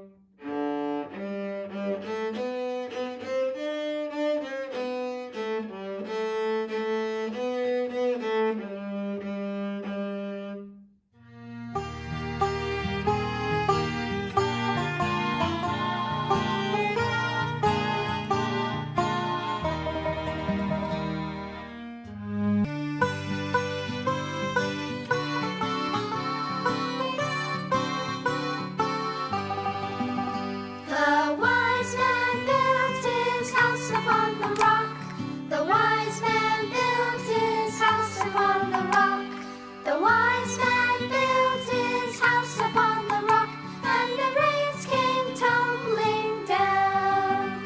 The wise man built his house upon the rock. The wise man built his house upon the rock. The wise man built his house upon the rock, and the rains came tumbling down.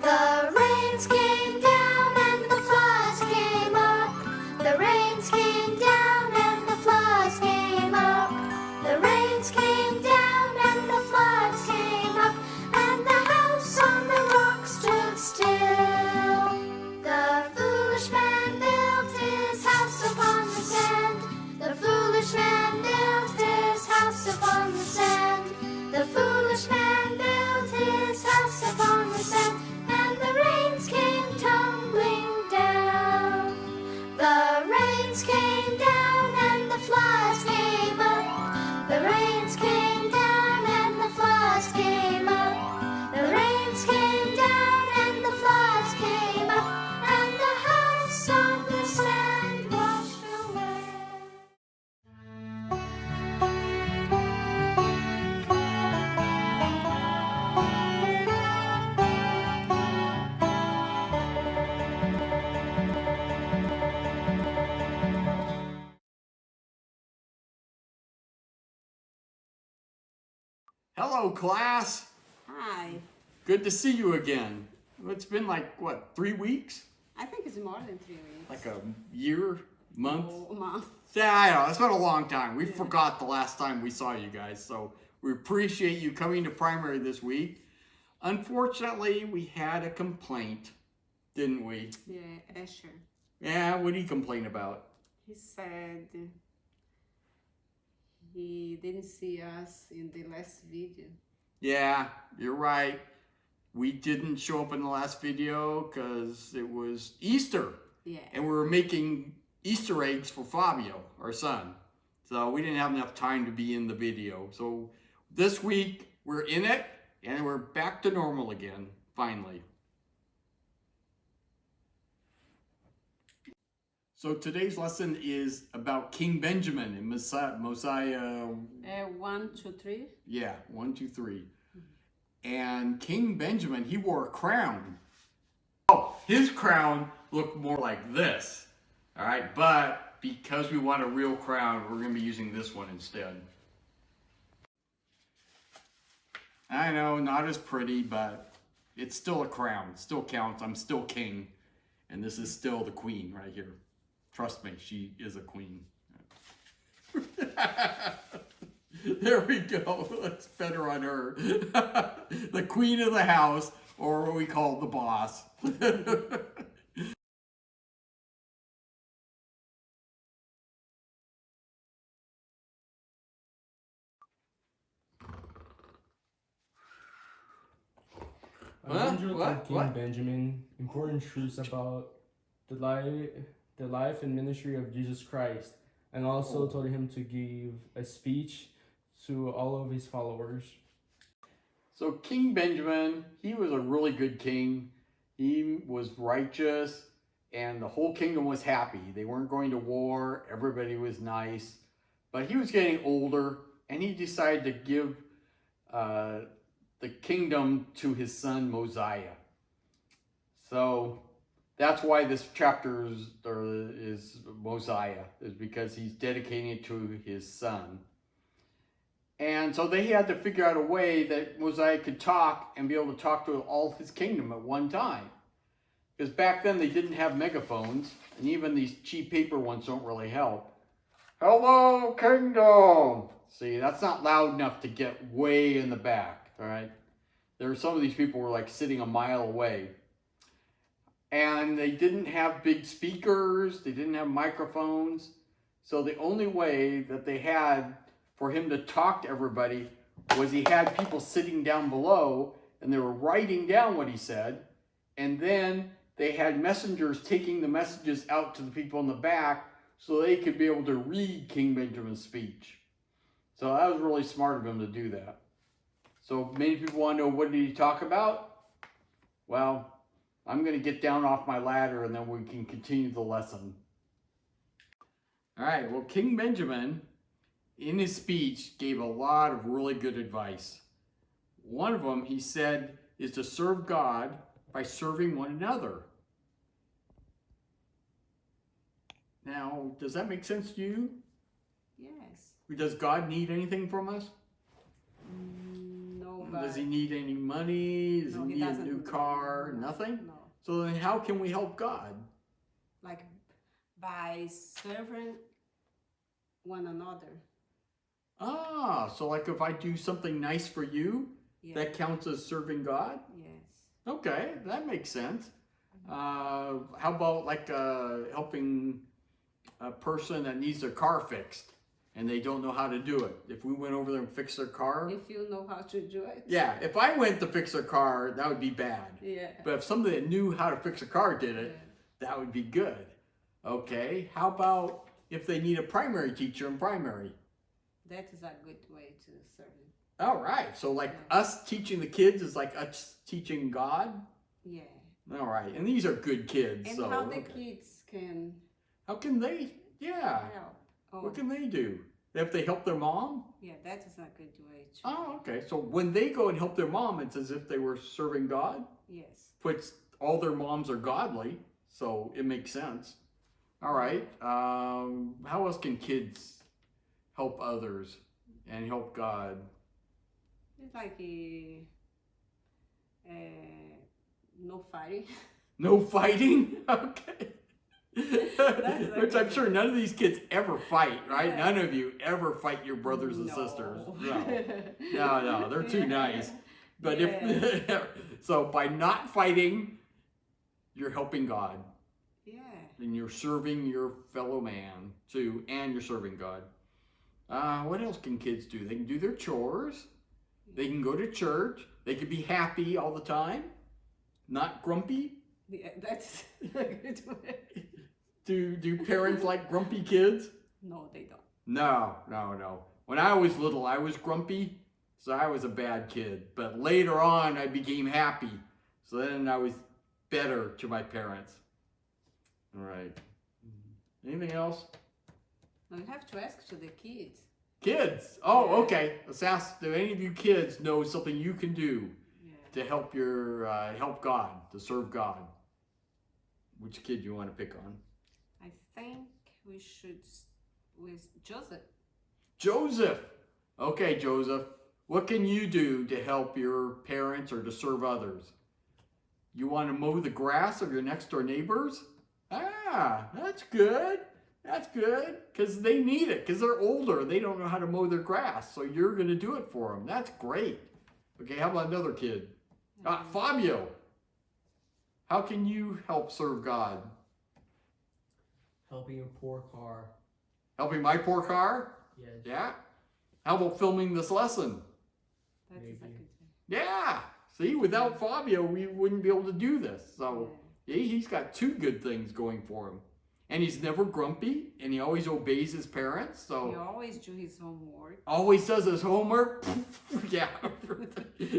The rains came down and the floods came up. The rains came down and the floods came up. The rains came down and the floods came up, and the house on the rock stood still. The foolish man built his house upon the sand. The foolish man built his house upon the sand. The foolish man built his house upon the sand, and the rains came tumbling down. The rains came down and the floods came up. The rains came down and the floods came up. The rains came down and the floods came up, and the house on the sand washed away. Hello, class. Hi. Good to see you again. It's been like, what, 3 weeks? I think it's more than 3 weeks. Like a year, month? Oh, month. Yeah, I know. It's been a long time. We forgot the last time we saw you guys, so we appreciate you coming to primary this week. Unfortunately, we had a complaint, didn't we? Yeah, Asher. Yeah, what did he complain about? He said he didn't see us in the last video. Yeah, you're right. We didn't show up in the last video because it was Easter. Yeah. And we were making Easter eggs for Fabio, our son. So we didn't have enough time to be in the video. So this week we're in it and we're back to normal again, finally. So today's lesson is about King Benjamin and Mosiah. 1, 2, 3. Yeah, 1, 2, 3. And King Benjamin, he wore a crown. Oh, his crown looked more like this. All right, but because we want a real crown, we're going to be using this one instead. I know, not as pretty, but it's still a crown. It still counts. I'm still king. And this is still the queen right here. Trust me, she is a queen. There we go. That's better on her. The queen of the house, or what we call the boss. Angel told King Benjamin important truths about the life and ministry of Jesus Christ, and also told him to give a speech to all of his followers. So King Benjamin, he was a really good king. He was righteous, and the whole kingdom was happy. They weren't going to war. Everybody was nice. But he was getting older, and he decided to give the kingdom to his son Mosiah. So that's why this chapter is Mosiah, is because he's dedicating it to his son. And so they had to figure out a way that Mosiah could talk and be able to talk to all his kingdom at one time. Because back then they didn't have megaphones, and even these cheap paper ones don't really help. Hello, kingdom! See, that's not loud enough to get way in the back, all right? There were some of these people were like sitting a mile away. And they didn't have big speakers, they didn't have microphones. So the only way that they had for him to talk to everybody was he had people sitting down below and they were writing down what he said, and then they had messengers taking the messages out to the people in the back so they could be able to read King Benjamin's speech. So that was really smart of him to do that. So many people want to know, what did he talk about? Well, I'm going to get down off my ladder and then we can continue the lesson. All right, well, King Benjamin, in his speech, gave a lot of really good advice. One of them, he said, is to serve God by serving one another. Now, does that make sense to you? Yes. Does God need anything from us? No, but Does he need any money? Does no, he he need a doesn't. new car? Nothing? No. So then how can we help God? Like by serving one another. Ah, so like if I do something nice for you, Yeah. that counts as serving God? Yes. Okay, that makes sense. How about like helping a person that needs their car fixed and they don't know how to do it? If we went over there and fixed their car? If you know how to do it. Yeah, if I went to fix their car, that would be bad. Yeah. But if somebody that knew how to fix a car did it, Yeah. that would be good. Okay, how about if they need a primary teacher in primary? That is a good way to serve it. All right, so like Yeah. us teaching the kids is like us teaching God? Yeah. All right, and these are good kids. And so how the okay. kids can How can they, yeah, help. Oh, what can they do? If they help their mom? yeah, that is a good way to. Oh, okay, so when they go and help their mom, it's as if they were serving God? Yes. Which all their moms are godly, so it makes sense. All right, how else can kids help others and help God? It's like no fighting. No fighting? Okay. That's Which I'm okay. sure none of these kids ever fight, right? Yeah. None of you ever fight your brothers and No. sisters. No, they're too nice. But if so, by not fighting, you're helping God Yeah. and you're serving your fellow man too, and you're serving God. What else can kids do? They can do their chores. They can go to church. They can be happy all the time, not grumpy. Yeah, that's a good way. Do parents like grumpy kids? No, they don't. No. When I was little, I was grumpy, so I was a bad kid. But later on, I became happy, so then I was better to my parents. All right. Anything else? No, you have to ask to the kids. Kids. Oh, okay. Let's ask. Do any of you kids know something you can do Yeah. to help your help God, to serve God? Which kid you want to pick on? I think we should with Joseph. Joseph. Okay, Joseph. What can you do to help your parents or to serve others? You want to mow the grass of your next door neighbors? Ah, that's good. That's good. Because they need it. Because they're older. They don't know how to mow their grass. So you're going to do it for them. That's great. Okay, how about another kid? Fabio. How can you help serve God? Helping a poor car. Helping my poor car? Yes. Yeah. How about filming this lesson? That is a Maybe. good thing. Yeah. See, without Fabio, we wouldn't be able to do this. So he's got two good things going for him. And he's never grumpy, and he always obeys his parents. He So always do his homework. always does his homework. Yeah.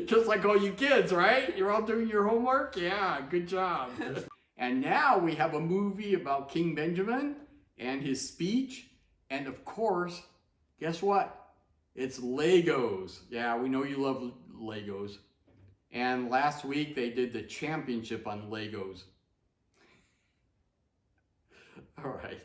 Just like all you kids, right? You're all doing your homework? Yeah, good job. And now we have a movie about King Benjamin and his speech. And of course, guess what? It's Legos. Yeah, we know you love Legos. And last week they did the championship on Legos. All right.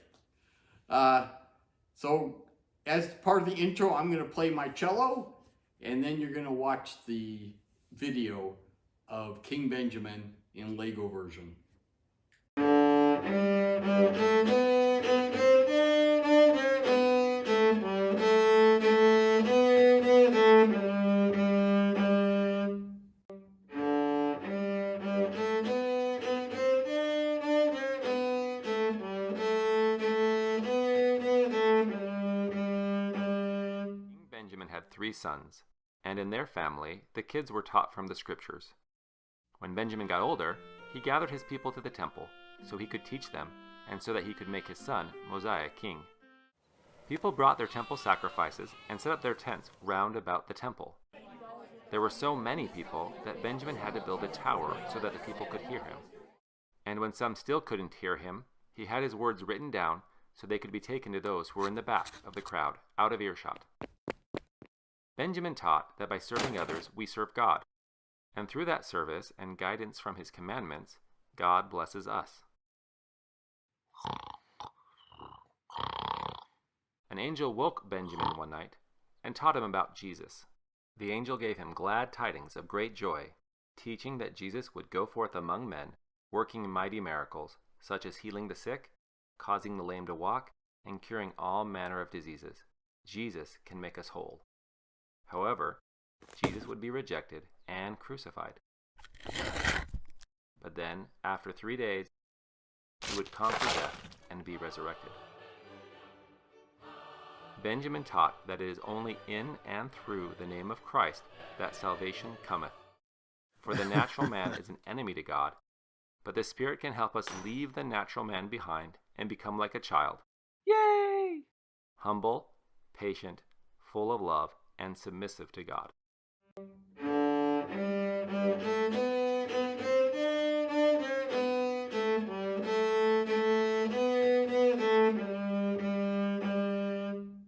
So as part of the intro, I'm going to play my cello, and then you're going to watch the video of King Benjamin in Lego version. King Benjamin had 3 sons. and in their family, the kids were taught from the scriptures. When Benjamin got older, he gathered his people to the temple so he could teach them and so that he could make his son, Mosiah, king. People brought their temple sacrifices and set up their tents round about the temple. There were so many people that Benjamin had to build a tower so that the people could hear him. And when some still couldn't hear him, he had his words written down so they could be taken to those who were in the back of the crowd, out of earshot. Benjamin taught that by serving others, we serve God. And through that service and guidance from his commandments, God blesses us. An angel woke Benjamin one night and taught him about Jesus. The angel gave him glad tidings of great joy, teaching that Jesus would go forth among men, working mighty miracles, such as healing the sick, causing the lame to walk, and curing all manner of diseases. Jesus can make us whole. However, Jesus would be rejected and crucified. But then, after 3 days, he would conquer death and be resurrected. Benjamin taught that it is only in and through the name of Christ that salvation cometh. For the natural man is an enemy to God, but the Spirit can help us leave the natural man behind and become like a child. Yay! Humble, patient, full of love, and submissive to God.